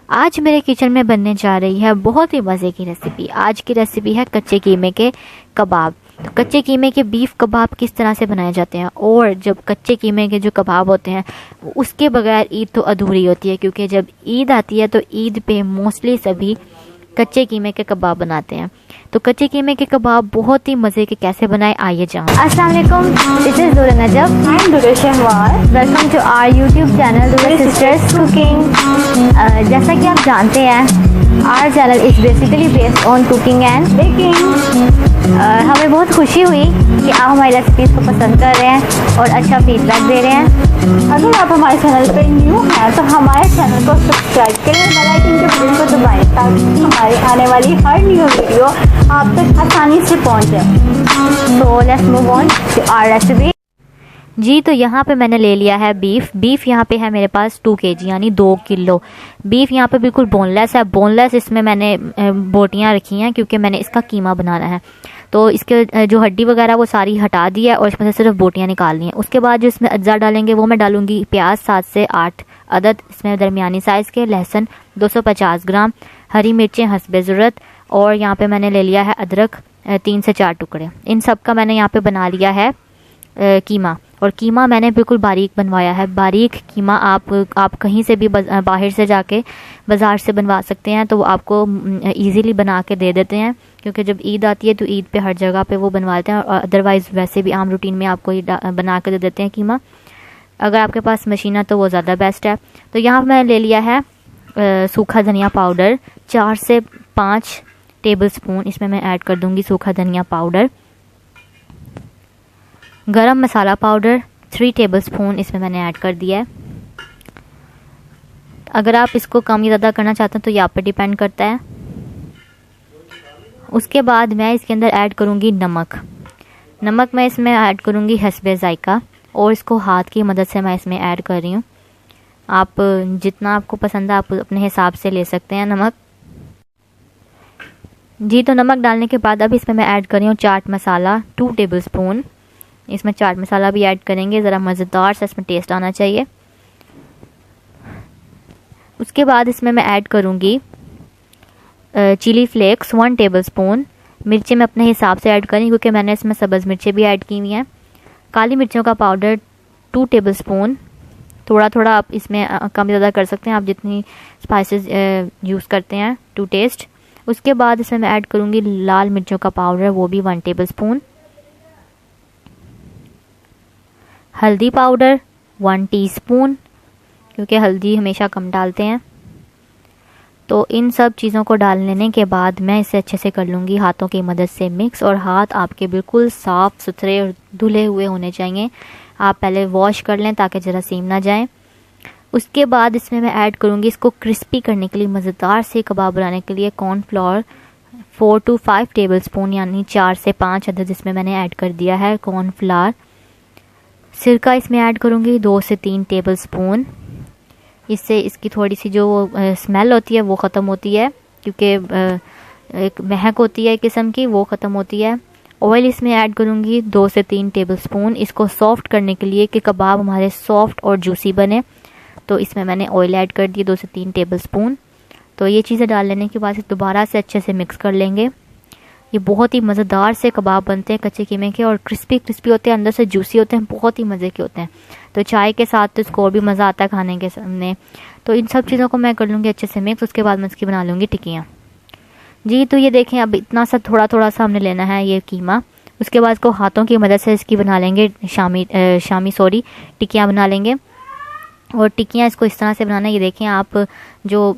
आज मेरे किचन में बनने जा रही है बहुत ही मज़े की रेसिपी। आज की रेसिपी है कच्चे कीमे के कबाब। तो कच्चे कीमे के बीफ कबाब किस तरह से बनाए जाते हैं, और जब कच्चे कीमे के जो कबाब होते हैं उसके बगैर ईद तो अधूरी होती है, क्योंकि जब ईद आती है तो ईद पे मोस्टली सभी कच्चे कीमे के कबाब बनाते हैं। तो कच्चे कीमे के कबाब बहुत ही मज़े के कैसे बनाए, आइए जान। अस्सलाम वालेकुम, this is Dura Najab I'm Dura Shahwar. Welcome to our YouTube channel Dura sisters cooking. जैसा कि आप जानते हैं our channel is basically based on cooking and baking. हमें बहुत खुशी हुई कि आप हमारी रेसिपीज़ को पसंद कर रहे हैं और अच्छा फीडबैक दे रहे हैं। अगर आप हमारे चैनल पर न्यू हैं तो हमारे चैनल को सब्सक्राइब करें, बेल आइकन के बटन को दबाएं ताकि हमारी आने वाली हर न्यू वीडियो आप तक आसानी से पहुंच जाए। So let's move on to our recipe. जी, तो यहाँ पे मैंने ले लिया है बीफ यहाँ पे है मेरे पास 2 kg यानी 2 किलो बीफ। यहाँ पे बिल्कुल बोनलेस है। बोनलेस इसमें मैंने बोटियाँ रखी हैं क्योंकि मैंने इसका कीमा बनाना है। तो इसके जो हड्डी वगैरह वो सारी हटा दी है और इसमें से सिर्फ बोटियाँ निकालनी है। उसके बाद जो इसमें अज्जा डालेंगे वो मैं डालूंगी प्याज 7 से 8 अदद, इसमें दरमियानी साइज़ के, लहसुन 250 ग्राम, हरी मिर्चें हस्बे ज़रूरत, और यहाँ पे मैंने ले लिया है अदरक 3 से 4 टुकड़े। इन सब का मैंने यहाँ पे बना लिया है कीमा। और कीमा मैंने बिल्कुल बारीक बनवाया है। बारीक कीमा आप कहीं से भी बाहर से जाके बाज़ार से बनवा सकते हैं, तो वो आपको इजीली बना के दे देते हैं, क्योंकि जब ईद आती है तो ईद पे हर जगह पे वो बनवाते हैं, और अदरवाइज़ वैसे भी आम रूटीन में आपको ये बना के दे देते हैं कीमा। अगर आपके पास मशीन है तो वो ज़्यादा बेस्ट है। तो यहाँ मैंने ले लिया है सूखा धनिया पाउडर 4 से 5 टेबल स्पून, इसमें मैं ऐड कर दूँगी सूखा धनिया पाउडर। गरम मसाला पाउडर 3 टेबल स्पून इसमें मैंने ऐड कर दिया है। अगर आप इसको कम या ज़्यादा करना चाहते हैं तो ये आप पे डिपेंड करता है। उसके बाद मैं इसके अंदर ऐड करूँगी नमक मैं इसमें ऐड करूँगी हस्बे ज़ायका, और इसको हाथ की मदद से मैं इसमें ऐड कर रही हूँ। आप जितना आपको पसंद है आप अपने हिसाब से ले सकते हैं नमक। जी, तो नमक डालने के बाद अब इसमें मैं ऐड कर रही हूँ चाट मसाला 2 टेबल स्पून। इसमें चाट मसाला भी ऐड करेंगे, ज़रा मज़ेदार सा इसमें टेस्ट आना चाहिए। उसके बाद इसमें मैं ऐड करूँगी चिली फ्लेक्स 1 टेबल स्पून। मिर्चें मैं अपने हिसाब से ऐड करी क्योंकि मैंने इसमें सब्ज़ मिर्चें भी ऐड की हुई हैं। काली मिर्चों का पाउडर 2 टेबल स्पून। थोड़ा थोड़ा आप इसमें कम ज़्यादा कर सकते हैं, आप जितनी स्पाइसेस यूज़ करते हैं टू टेस्ट। उसके बाद इसमें मैं ऐड करूँगी लाल मिर्चों का पाउडर, वो भी 1 टेबल स्पून। हल्दी पाउडर 1 टीस्पून, क्योंकि हल्दी हमेशा कम डालते हैं। तो इन सब चीज़ों को डाल लेने के बाद मैं इसे अच्छे से कर लूँगी हाथों की मदद से मिक्स। और हाथ आपके बिल्कुल साफ़ सुथरे और धुले हुए होने चाहिए। आप पहले वॉश कर लें ताकि ज़रा सीम ना जाए। उसके बाद इसमें मैं ऐड करूँगी, इसको क्रिस्पी करने के लिए, मज़ेदार से कबाब बनाने के लिए, कॉर्नफ्लोर 4 to 5 टेबल स्पून यानी 4 से 5 अदद इसमें मैंने ऐड कर दिया है कॉर्नफ्लावर। सिरका इसमें ऐड करूँगी 2 से 3 टेबल स्पून। इससे इसकी थोड़ी सी जो स्मेल होती है वो ख़त्म होती है, क्योंकि एक महक होती है एक किस्म की, वो ख़त्म होती है। ऑयल इसमें ऐड करूँगी 2 से 3 टेबल स्पून, इसको सॉफ्ट करने के लिए कि कबाब हमारे सॉफ्ट और जूसी बने। तो इसमें मैंने ऑयल ऐड कर दिया 2 से 3 टेबल स्पून। तो ये चीज़ें डाल लेने के बाद दोबारा से अच्छे से मिक्स कर लेंगे। ये बहुत ही मज़ेदार से कबाब बनते हैं कच्चे कीमे के, और क्रिस्पी होते हैं, अंदर से जूसी होते हैं, बहुत ही मज़े के होते हैं। तो चाय के साथ तो इसको और भी मज़ा आता है खाने के सामने। तो इन सब चीज़ों को मैं कर लूँगी अच्छे से मिक्स। उसके बाद मैं इसकी बना लूँगी टिक्कियाँ। जी, तो ये देखें अब इतना सा थोड़ा सा हमने लेना है ये कीमा। उसके बाद इसको हाथों की मदद से इसकी बना लेंगे शामी टिक्कियाँ बना लेंगे। और टिक्कियाँ इसको इस तरह से बनाना है, ये देखें आप, जो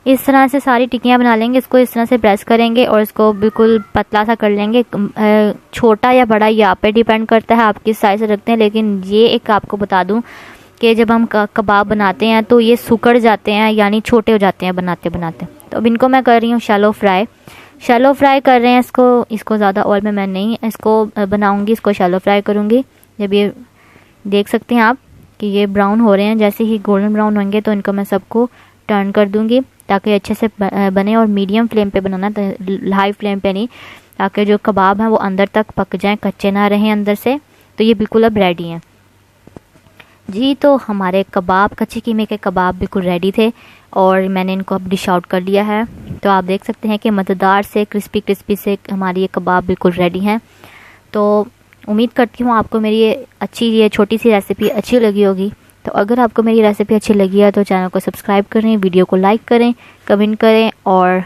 इस तरह से सारी टिक्कियाँ बना लेंगे। इसको इस तरह से प्रेस करेंगे और इसको बिल्कुल पतला सा कर लेंगे। छोटा या बड़ा ये आप पे डिपेंड करता है, आप किस साइज़ से रखते हैं। लेकिन ये एक आपको बता दूं कि जब हम कबाब बनाते हैं तो ये सुकड़ जाते हैं, यानी छोटे हो जाते हैं बनाते बनाते। तो अब इनको मैं कर रही हूँ शैलो फ्राई कर रहे हैं इसको ज़्यादा ऑयल में मैं नहीं इसको बनाऊँगी, इसको शैलो फ्राई करूँगी। जब ये देख सकते हैं आप कि ये ब्राउन हो रहे हैं, जैसे ही गोल्डन ब्राउन होंगे तो इनको मैं सबको टर्न कर दूँगी ताकि अच्छे से बने। और मीडियम फ्लेम पे बनाना, हाई फ्लेम पे नहीं, ताकि जो कबाब हैं वो अंदर तक पक जाएं, कच्चे ना रहें अंदर से। तो ये बिल्कुल अब रेडी हैं। जी तो हमारे कबाब, कच्चे कीमे के कबाब बिल्कुल रेडी थे और मैंने इनको अब डिश आउट कर लिया है। तो आप देख सकते हैं कि मज़ेदार से क्रिस्पी क्रिस्पी से हमारी ये कबाब बिल्कुल रेडी हैं। तो उम्मीद करती हूँ आपको मेरी ये छोटी सी रेसिपी अच्छी लगी होगी। तो अगर आपको मेरी रेसिपी अच्छी लगी है तो चैनल को सब्सक्राइब करें, वीडियो को लाइक करें, कमेंट करें और